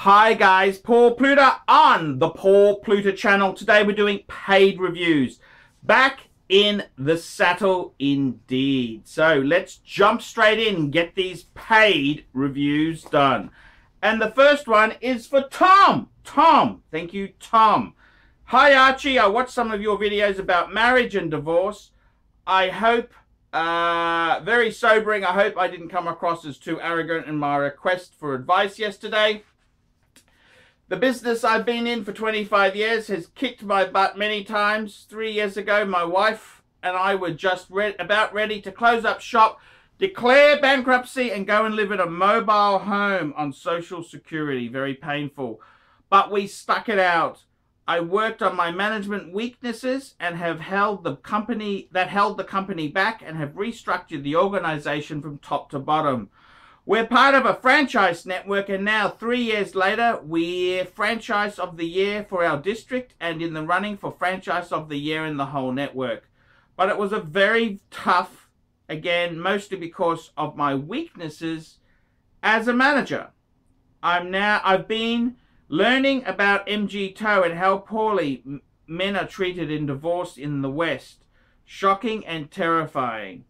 Hi guys, Paul Pluta on the Paul Pluta channel. Today we're doing paid reviews. Back in the saddle indeed. So let's jump straight in and get these paid reviews done. And the first one is for Tom. Tom, thank you, Tom. Hi Archie, I watched some of your videos about marriage and divorce. I hope, very sobering, I hope I didn't come across as too arrogant in my request for advice yesterday. The business I've been in for 25 years has kicked my butt many times. 3 years ago, my wife and I were just about ready to close up shop, declare bankruptcy, and go and live in a mobile home on Social Security. Very painful. But we stuck it out. I worked on my management weaknesses and have held the company back and have restructured the organization from top to bottom. We're part of a franchise network, and now 3 years later, we're Franchise of the Year for our district and in the running for Franchise of the Year in the whole network. But it was a very tough, again, mostly because of my weaknesses as a manager. I've been learning about MGTOW and how poorly men are treated in divorce in the West. Shocking and terrifying.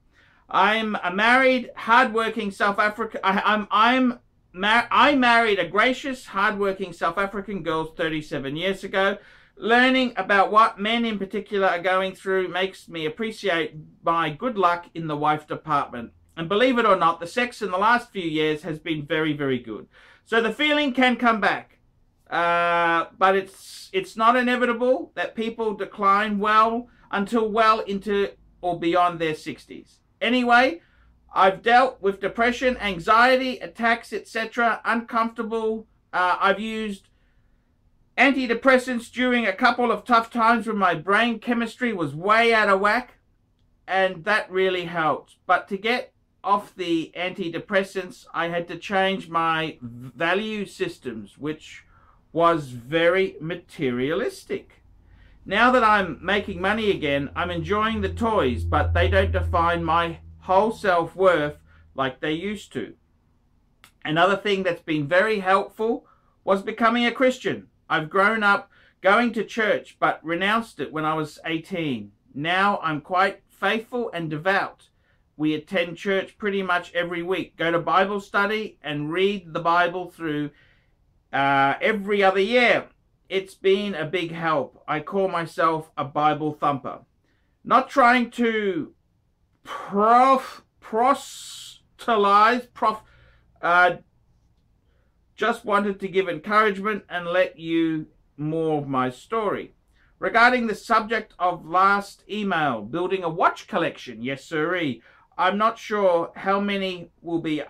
I'm a married, hardworking South African. I married a gracious, hardworking South African girl 37 years ago. Learning about what men in particular are going through makes me appreciate my good luck in the wife department. And believe it or not, the sex in the last few years has been very, very good. So the feeling can come back, but it's not inevitable that people decline until well into or beyond their 60s. Anyway, I've dealt with depression, anxiety, attacks, etc. Uncomfortable. I've used antidepressants during a couple of tough times when my brain chemistry was way out of whack, and that really helped. But to get off the antidepressants, I had to change my value systems, which was very materialistic. Now that I'm making money again, I'm enjoying the toys, but they don't define my whole self-worth like they used to. Another thing that's been very helpful was becoming a Christian. I've grown up going to church, but renounced it when I was 18. Now I'm quite faithful and devout. We attend church pretty much every week, go to Bible study, and read the Bible through every other year. It's been a big help. I call myself a Bible thumper. Not trying to proselytize, just wanted to give encouragement and let you more of my story. Regarding the subject of last email, building a watch collection, yes sirree. I'm not sure how many will be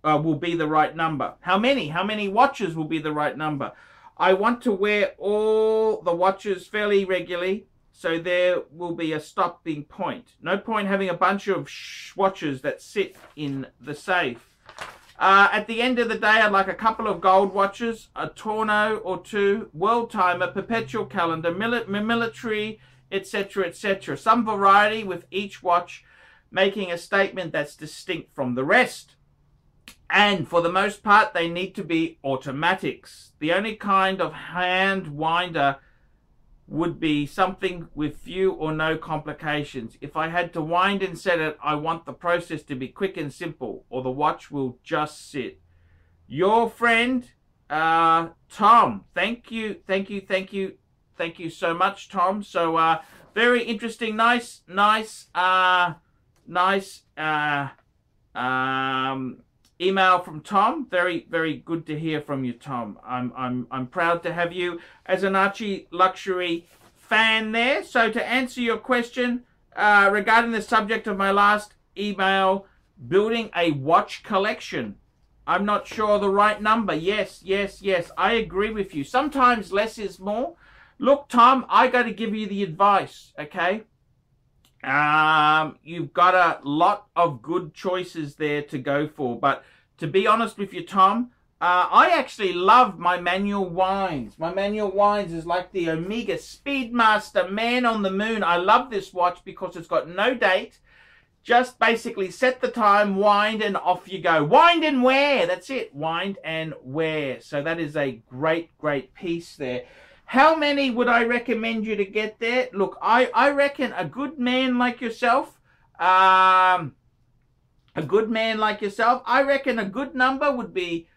the right number. How many watches will be the right number? I want to wear all the watches fairly regularly, so there will be a stopping point. No point having a bunch of watches that sit in the safe. At the end of the day, I'd like a couple of gold watches, a Torno or two, world timer, perpetual calendar, military, etc., etc. Some variety with each watch making a statement that's distinct from the rest. And for the most part, they need to be automatics. The only kind of hand winder would be something with few or no complications. If I had to wind and set it, I want the process to be quick and simple, or the watch will just sit. Your friend, Tom. Thank you so much, Tom. So, very interesting, nice email from Tom. Very, very good to hear from you, Tom. I'm proud to have you as an ArchieLuxury fan there. So to answer your question regarding the subject of my last email, building a watch collection. I'm not sure the right number. Yes. I agree with you. Sometimes less is more. Look, Tom, I got to give you the advice, okay? You've got a lot of good choices there to go for, but to be honest with you, Tom, I actually love my manual winds. My manual winds is like the Omega Speedmaster Man on the Moon. I love this watch because it's got no date. Just basically set the time, wind, and off you go. Wind and wear. That's it. Wind and wear. So that is a great, great piece there. How many would I recommend you to get there? Look, I reckon a good man like yourself, I reckon a good number would be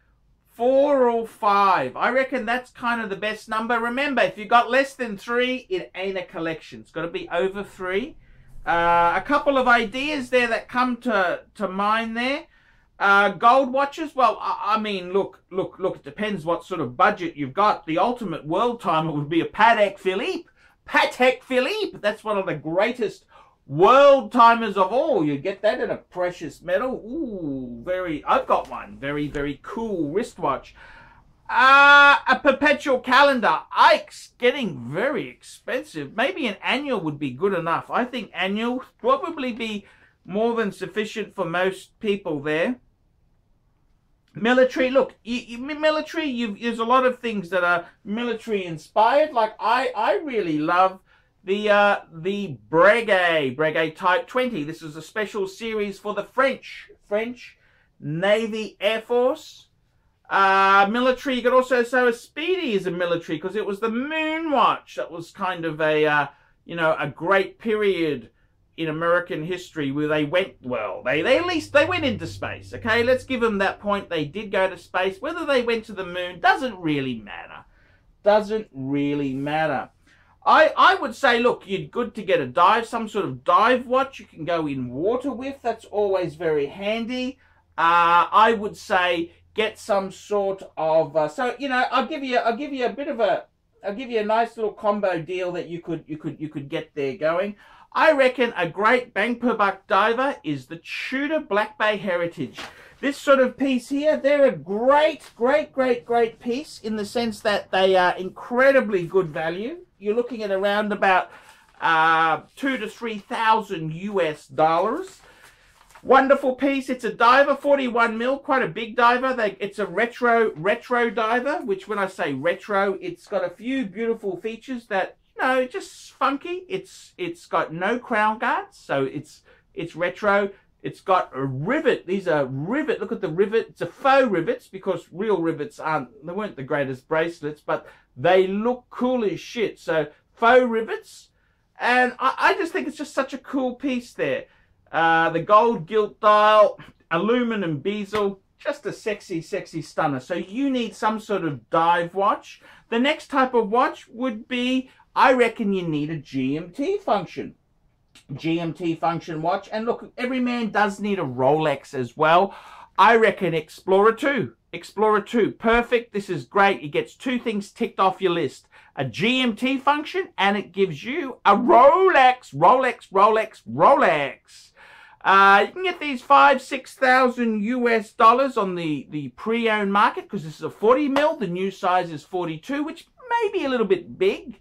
4 or 5. I reckon that's kind of the best number. Remember, if you got less than 3, it ain't a collection. It's got to be over 3. A couple of ideas there that come to mind there. Gold watches, well, I mean, look, it depends what sort of budget you've got. The ultimate world timer would be a Patek Philippe. Patek Philippe, that's one of the greatest world timers of all. You get that in a precious metal. Ooh, I've got one. Very, very cool wristwatch. A perpetual calendar. Ike's getting very expensive. Maybe an annual would be good enough. I think annual probably be more than sufficient for most people there. Military, look, military, there's a lot of things that are military inspired. Like I really love the Breguet Type 20. This is a special series for the French Navy Air Force. Military, you could also say a Speedy is a military because it was the moon watch. That was kind of a, you know, a great period in American history where they went, well, they at least they went into space. Okay, let's give them that point. They did go to space. Whether they went to the moon doesn't really matter. Doesn't really matter. I would say, look, you're good to get a dive, some sort of dive watch you can go in water with. That's always very handy. I would say get some sort of so you know, I'll give you a bit of a, I'll give you a nice little combo deal that you could get there going. I reckon a great bang per buck diver is the Tudor Black Bay Heritage. This sort of piece here, they're a great piece in the sense that they are incredibly good value. You're looking at around about $2,000 to $3,000 US. Wonderful piece. It's a diver, 41 mil, quite a big diver. It's a retro diver, which when I say retro, it's got a few beautiful features that, you know, just funky. It's got no crown guards, so it's retro. It's got a rivet. These are rivet. Look at the rivet. It's a faux rivets because real rivets they weren't the greatest bracelets, but they look cool as shit. So faux rivets, and I just think it's just such a cool piece there. The gold gilt dial, aluminum bezel, just a sexy stunner. So you need some sort of dive watch. The next type of watch would be, I reckon you need a GMT function. GMT function watch. And look, every man does need a Rolex as well. I reckon Explorer 2. Explorer 2, perfect. This is great. It gets 2 things ticked off your list. A GMT function, and it gives you a Rolex. You can get these $5,000 to $6,000 on the pre-owned market because this is a 40 mil. The new size is 42, which may be a little bit big.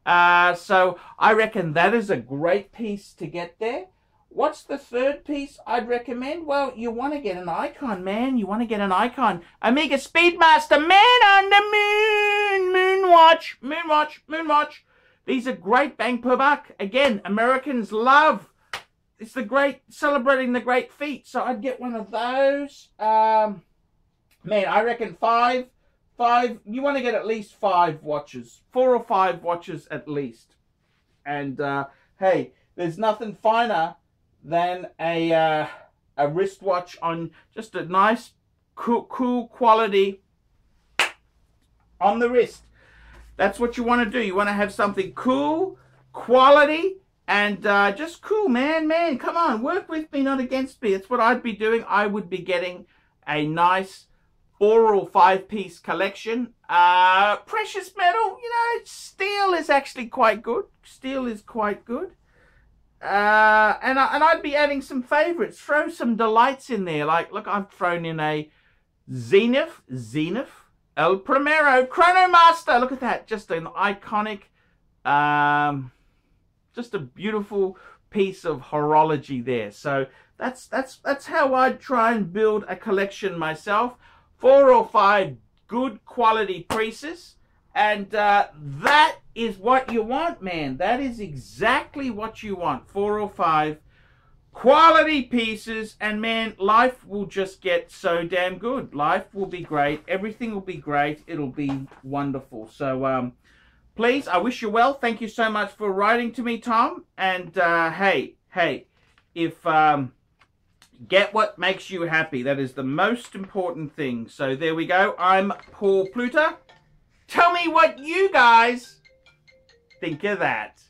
So I reckon that is a great piece to get there. What's the third piece I'd recommend? Well, you want to get an icon, man. You want to get an icon. Omega Speedmaster, man on the moon. Moonwatch. These are great bang per buck. Again, Americans love. It's the great, celebrating the great feat. So I'd get one of those. Man, I reckon 5. You want to get at least 5 watches. 4 or 5 watches at least. And, hey, there's nothing finer than a wristwatch on just a nice, cool quality on the wrist. That's what you want to do. You want to have something cool, quality, and just cool, man. Come on, work with me, not against me. That's what I'd be doing. I would be getting a nice 4 or 5 piece collection. Precious metal, you know, steel is actually quite good. Steel is quite good. And I'd be adding some favorites. Throw some delights in there. Like, look, I've thrown in a Zenith, El Primero, Chronomaster. Look at that. Just an iconic, just a beautiful piece of horology there. So that's how I'd try and build a collection myself. 4 or 5 good quality pieces. And that is what you want, man. That is exactly what you want. 4 or 5 quality pieces, and man, life will just get so damn good. Life will be great. Everything will be great. It'll be wonderful. So, please, I wish you well. Thank you so much for writing to me, Tom. And, hey, if, get what makes you happy. That is the most important thing. So there we go. I'm Paul Pluta. Tell me what you guys think of that.